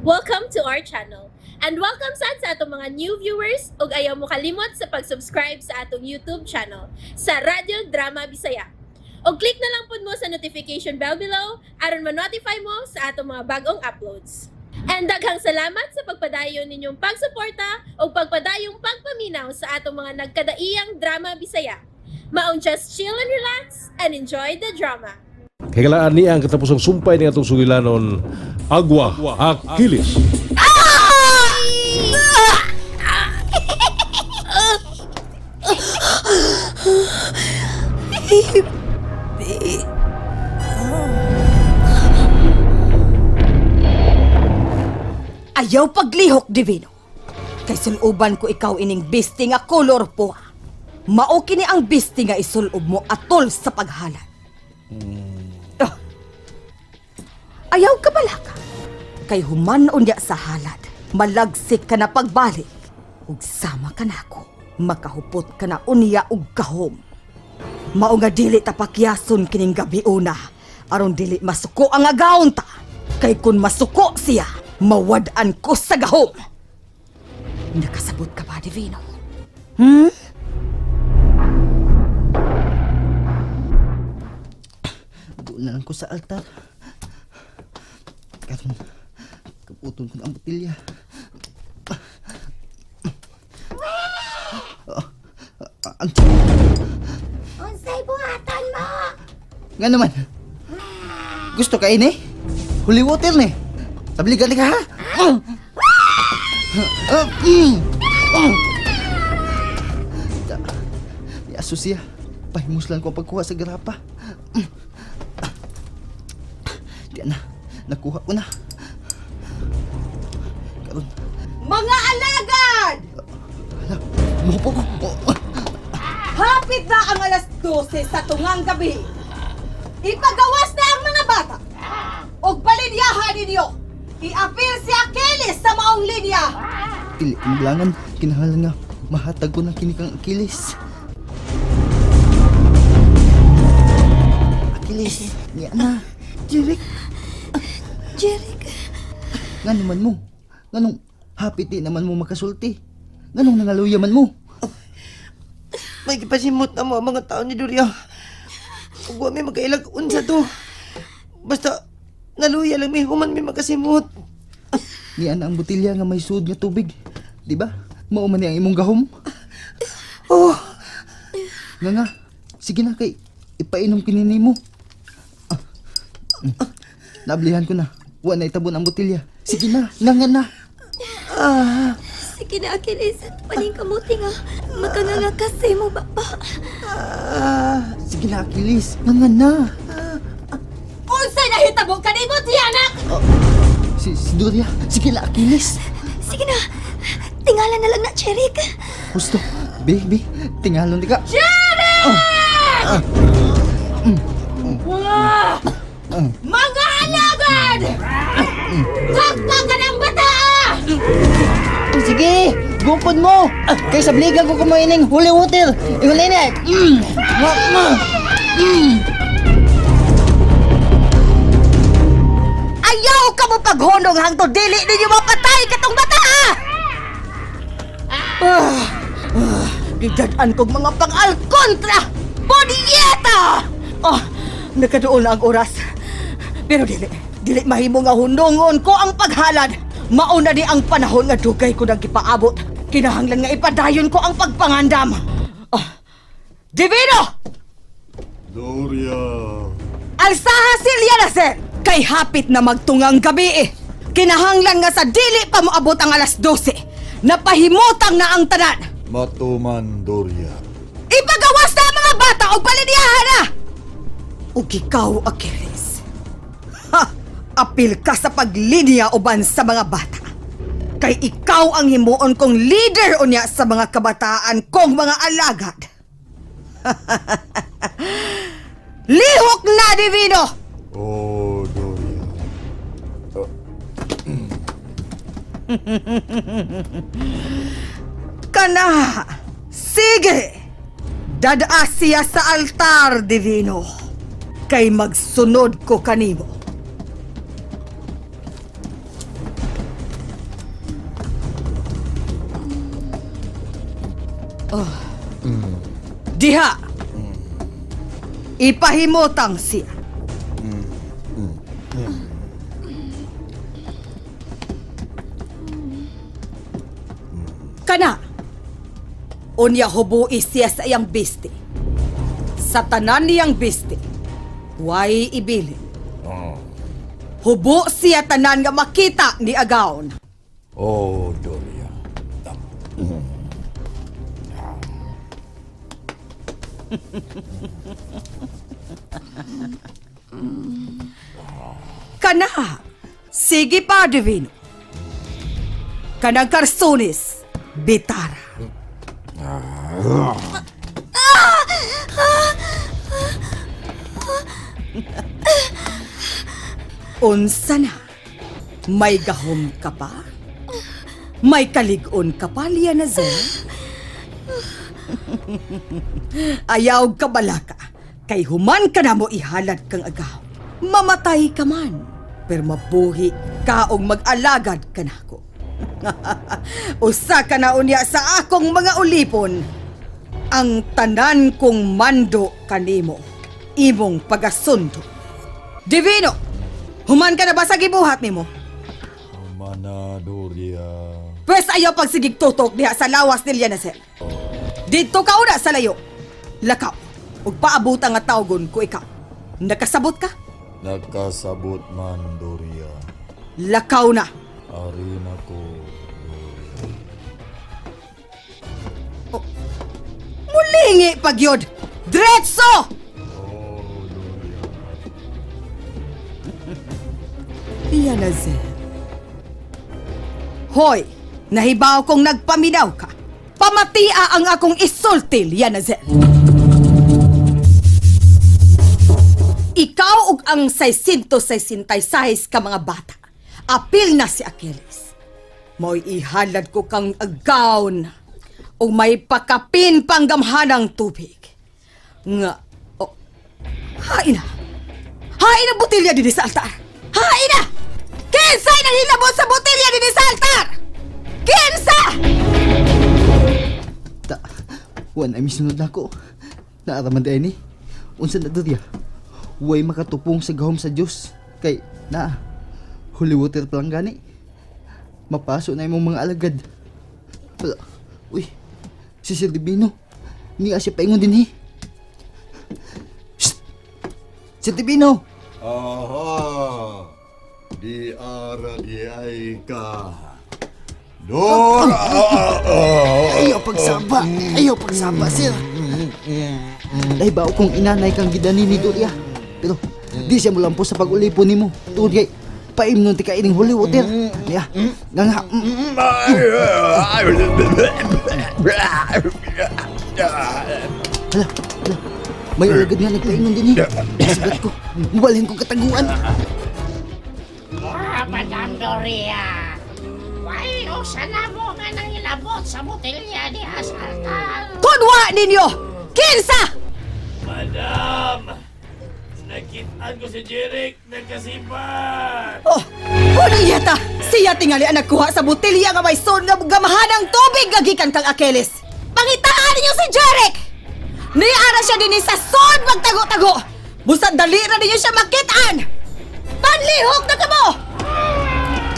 Welcome to our channel. And welcome sa atong mga new viewers ug ayaw mo kalimot sa pag-subscribe sa atong YouTube channel sa Radio Drama Bisaya. O click na lang pud mo sa notification bell below aron ma-notify mo sa atong mga bagong uploads. And daghang salamat sa pagpadayon ninyong pagsuporta o pagpadayong pagpaminaw sa atong mga nagkadaiyang Drama Bisaya. Maong just chill and relax and enjoy the drama. Kailangan niya ang katapusang sumpay ng atong sugilanon, Agwa Akilis. Ayaw paglihok, Divino. Kay suluban ko ikaw ining bisti nga kolor po. Mao kini ang bisti nga isulob mo atol sa paghalad. Ah. Ayaw ka balaka. Kay human unya sa halad, malagsik ka na pagbalik. Ug sama ka nako, makahupot ka na unya ug kahom. Mao nga dili ta pakyason kining gabi una, aron dili masuko ang agawon ta. Kay kun masuko siya, mawad-an ko sa gahom. Nakasabot ka ba, Divino? Doon na lang ko sa altar. Karon, kaputon ko na ang botilya. Unsay buhatan mo? Nga naman. Gusto ka ini? Holy water ni. Tabligan ka ha? Di aso siya. Pahimuslan ko ang pagkuha sa garapa. Di na. Nakuha ko na. Karon. Mga alagad! Mupo ko. Hapit na ang alas 12 sa tungang gabi. Ipagawas na ang mga bata. O palinyahan ninyo. I-appeal si Achilles sa maong linya. Dili ko maglangan. Kinahanglan nga. Mahatag ko ng kinikang Achilles. Achilles. Niya na. Jeric. Jeric, Nga naman mo. Nganong hapit di naman mo makasulti. Nganong nangaluyaman mo. May kipasimot na mo ang mga tao ni Doria. Huwag may magkailag unsa to. Basta naluya lang may human may makasimot. Niya na ang botilya nga may sud nga tubig. Di ba? Mao man ni ang imong gahom. Oh, Nga. Sige na kay ipainom kinini mo. Nablihan ko na. Wa na itabon ang botilya. Sige na. Nga na. sige na Achilles. Paning kamuti nga. Makanganga kasi mo baba. Sige na Achilles. Nga na. Unsay nahitabo kanimo tiyanak? Si Doria. Sige na Achilles. Sige na. Tingala na lang na, Jeric. Gusto. Baby. Tingalon di ka. Mga alagad! Takpa ka ng bata! Sige. Gupod mo. Kay sabligan ko kumaining holy water. Iwalin Ayaw ka mo paghunong hangto dili ninyo mapatay katong bata! Gidadaan kong mga pang-alkontra! Bodieta! Nakadoon na ang oras. Pero dili mahimo nga hundongon ko ang paghalad. Mauna di ang panahon nga dugay ko nang ipaabot. Kinahanglan nga ipadayon ko ang pagpangandam. Divino! Doria. Alsaha silya na, sir! Kay hapit na magtungang gabi eh. Kinahanglan nga sa dili pa moabot ang alas 12. Napahimutang na ang tanan. Matuman, Doria. Ipagawas na ang mga bata o palinyahan na! Ug ikaw, Achilles. Apil ka sa paglinya uban sa mga bata. Kay ikaw ang himuon kong leader unya sa mga kabataan kong mga alagad. Lihok na, Divino! Oh, Doria. Kana! Sige! Dadaa siya sa altar, Divino. Kay magsunod ko kanimo. Diha! Ipahimotang siya. Kana! Unya hubuis siya sa iyang biste. Sa tanan niyang biste, way ibili. Hubo siya tanan nga makita ni Agaon. Oh, Doria. Kana! Sige pa, Divino. Kanang karsonis, bitara. Unsa na? May gahom ka pa? May kaligon ka pa, Lianazel? Ayaw ka balaka, kay human ka na mo ihalad kang agaw. Mamatay ka man, pero mabuhi ka og mag-alagad ka na ko. Usa ka na unya sa akong mga ulipon, ang tanan kong mando kanimo, imong pagasundo. Divino, human ka na ba sa gibuhat nimo? Mana, Doria. Pwes ayaw pagsigig tutok diha sa lawas ni Lianazel. Dito ka una sa layo. Lakaw, ug paabot nga tawgon ko ikaw. Nakasabot ka? Nakasabot man, Doria. Lakaw na. Ari na ko, Doria. Mulingi pagyod. Diretso! Oh, Doria. Lianazel. Hoy, nahibaw kong nagpaminaw ka. Pamatia ang akong isulti, Lianazel. Ikaw ug ang 666 ka mga bata. Apil na si Achilles. Mo'y ihalad ko kang agawn o may pakapin panggamhanang tubig. Nga, oh, hain na. Hain ang botilya din sa altar. Hain na! Kinsa'y nang hilabot sa botilya din sa altar! Kinsa! Wan ay misunod na ako. Naaraman tayo ni. Unsa na Doria? Huwag makatupong sa gahom sa Diyos. Kay, holy water pa lang gani. Mapaso na yung mga alagad. Wala. Uy, si Sir Divino. Hindi siya paingon din Shh! Sir Divino! Aha! Di ara di ay ka. Dora! Ayaw pagsaba! Ayaw pagsaba, Sir! Nahibaw kong inanay kang gidani ni Doria. Pero, di siya mulampo sa pag-ulipon ni mo. Tungod kay, paimnon ti ka ining holy water. Kaya, nga. Hala, may alagad nga nagpaingon din Sagat ko, mubalhin kong kataguan. Madam Doria, why sana mo nga nang ilabot sa botelya di asfaltan? Kunwa ninyo! Kinsa! Madam! Nakitaan ko si Jeric nagkasipan! Oh, yata! Siya tingali ang nagkuha sa botelya nga may son nga gamahanang tubig gagikan kang Achilles! Pangitaan ninyo si Jeric! Niara siya din sa son magtago-tago! Busad dalira ninyo siya makitaan! Panlihok na ka mo!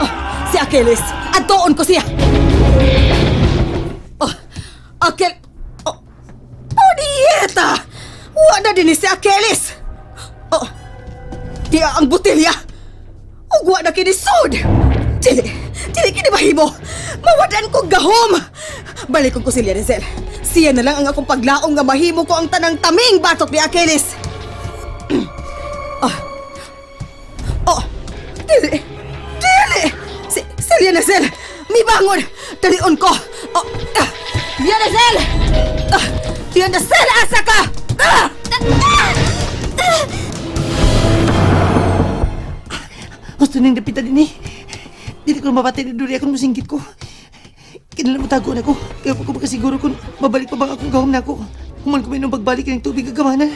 Oh, si Achilles! Adtoon ko siya! Oh, Yeta! Wala din si Achilles! Oh, diya ang botelya! Ugwa na kinisod! Dili kini mahimo! Mawadan ko gahom! Balik ko si Lianazel. Siya na lang ang akong paglaong nga mahimo ko ang tanang taming batok ni Achilles! Dili! Si Lianazel! Mibangon! Dalion ko! Lianazel! Lianazel! Asa ka! Gusto nang dapitan din Dili ko mapatay ni Doria kung musinggit ko. Kailan mo tago na ko. Kaya ko makasiguro kung mabalik pa bang akong gahom na ako. Human ko may nung pagbalik ng tubig agamanan.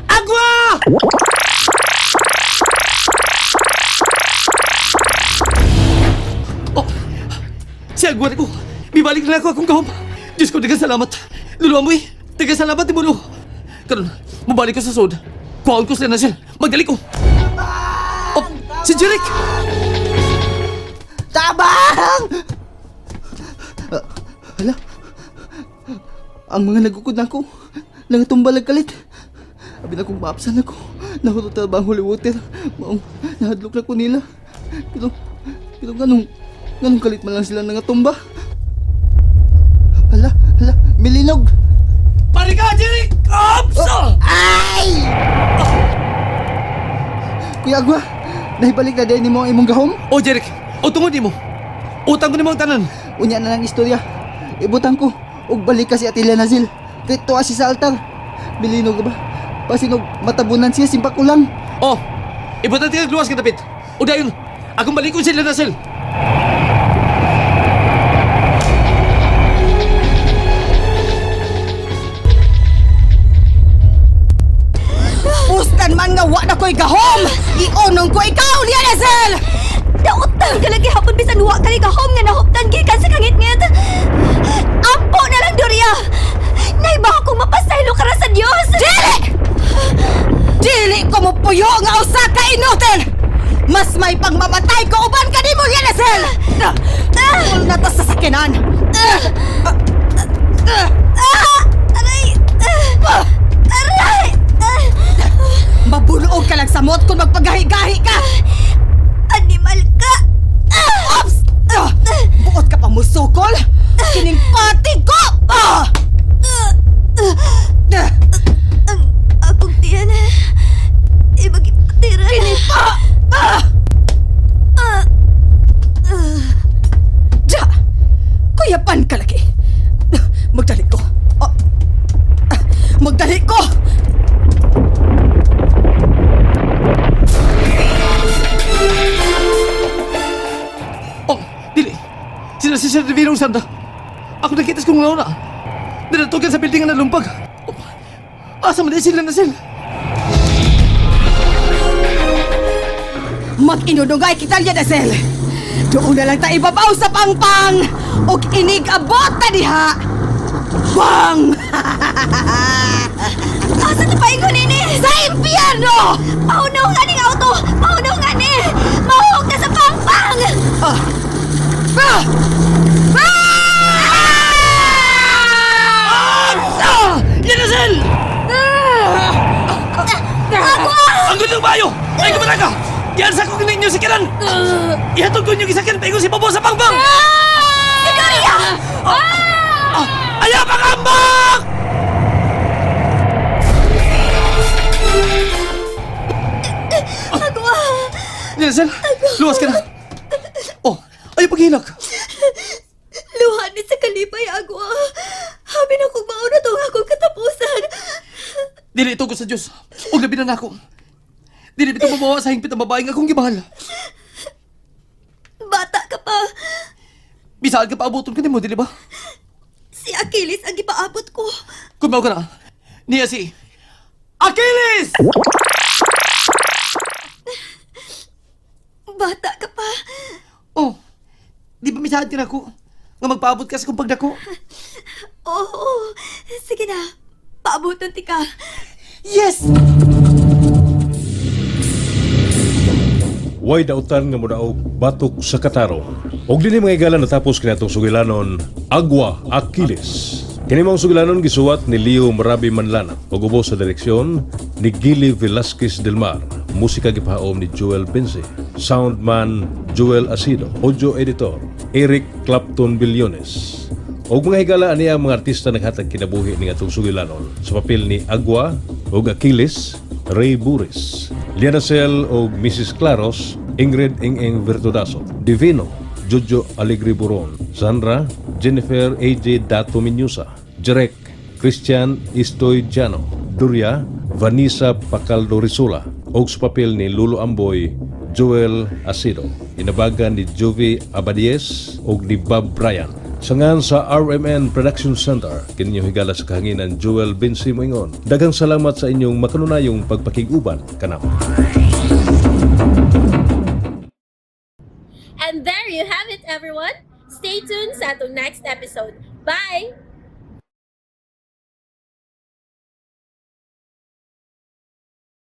Agwa! Oh! Si Agwa na ko! Bibalik na ako akong gahom. Diyos ko, dagang salamat. Lulu Amboy, dagang salamat ni Mulo. Karon, mabalik ko sa sod. Kuhaon ko sila na siya. Magdali ko. Oh, si Jeric! Tabang! Hala? Ang mga nagukod na ako, nangatumbalag kalit. Abi na kong maapsan ako. Nahulot na ba ang holy water? Maong, nahadlok na ko nila. Pero ganong kalit man lang sila nangatumba. Hala, milinog! Balik ka, Jeric! Ops! Ay! Kuya Agwa, nahibalik na din ni mo ang imong gahom? Oh, Jeric, o tungod mo. Utang ko ni mong tanan. Unya na lang istorya. Ibutang ko, ug balik ka si Atila Nazil. Kay tuwa si sa altar. Milinog ba? Pasinog matabunan siya, simpak ko lang. Oh, ibutan tingag luwas ka dapit. O dayon, akong balik ko sila na sel. Ustan man nga wa na ko'y gahom! Iunong ko ikaw, Lianasel! Nautang ka lagi hapon bisan wa ka ni gahom nga nahuptan gikan sa kangit-ngit. Ampo na lang, Doria! Naiba akong mapasaylo ka ra sa Diyos! Dili! Dili ko mo puyo nga usa ka inutin! Mas may pangmamatay ko uban ka nimo, Lianasel! Tungkol na to sa sakinan! Aray! Aray! Mabunuog ka lang sa mot kung magpagahi-gahi ka! Animal ka! Ops! Buot ka pang musukol! Kining pati ko! Ang akong tiyan ibagipatiran. Kining pa! Diya! Kuyapan ka lagi! Magdali ko! Magdali ko! Oh, dili. Sila si Sir Divino Santa. Ako nakitas kong launa. Dinatugan sa building na lumpag. Oh, asa man sila na sila. Mag-inunungay kita, Lianasel! Doon na lang ta ibabaw sa pangpang! Og inig abot na diha! Bang! Asa na paingon nini? Sa impyerno! Maunaw nga ning auto! Maunaw nga ni! Mahog na sa pangpang! Ah! Ah! Ah! Yanasel! Ang gandang bayo! Ay, kumalaga! Yan sa kong ninyo sa kiran! Ihatod ko yung isakin paingon si Bobo sa pangpang! Si Doria! Ayaw pangambak! Agwa! Yanasel, luwas ka na! Oh, ayaw paghilak! Luhan ni sa kalipay, Agwa! Habi na kong mauna to akong katapusan! Dili ito ko sa Diyos. Huwag labi na ako. Dili ito mabawa sa hingpit ang babaeng akong gibahal. Bata ka pa! Bisaan ka paabuton ka mo, dili ba? Si Achilles ang ipaabot ko! Kumaw ka na. Niya si... Achilles! Bata ka pa! Oh, di ba misahan ka na ako? Nga magpaabot ka sa kong pagdako? Oo! Sige na! Paabutan ti ka! Yes! Way dautan nga mudaog batok sa katarong. Og dinhi mga igalan natapos kinatong sugilanon Agwa Achilles. Kini mong sugilanon gisuwat ni Leo Marabi Manlana ug ubos sa direksyon ni Gili Velasquez del Mar. Musika gipahaom ni Joel Bense. Soundman Joel Asido. Audio editor Eric Clapton Billones. Og mga higala ani ang mga artista naghatag kinabuhi ning atong sugilanon sa papel ni Agwa ug Achilles, Ray Buris, Lianasel o Mrs. Claros, Ingrid Ing Vertudaso, Divino, Jojo Alegre Buron, Sandra, Jennifer A.J. Dato Minyusa, Jerek, Christian Istoy Jano, Duria, Vanessa Pacaldo Rizula, o sa papel ni Lulu Amboy, Joel Asido, inabagan ni Jovi Abadies o ni Bob Bryan. Sangan sa RMN Production Center, kininyo higala sa kahanginan Joel Bensi Moingon. Daghang salamat sa inyong makanunayong pagpakiguban kanamo. And there you have it, everyone. Stay tuned sa atong next episode. Bye!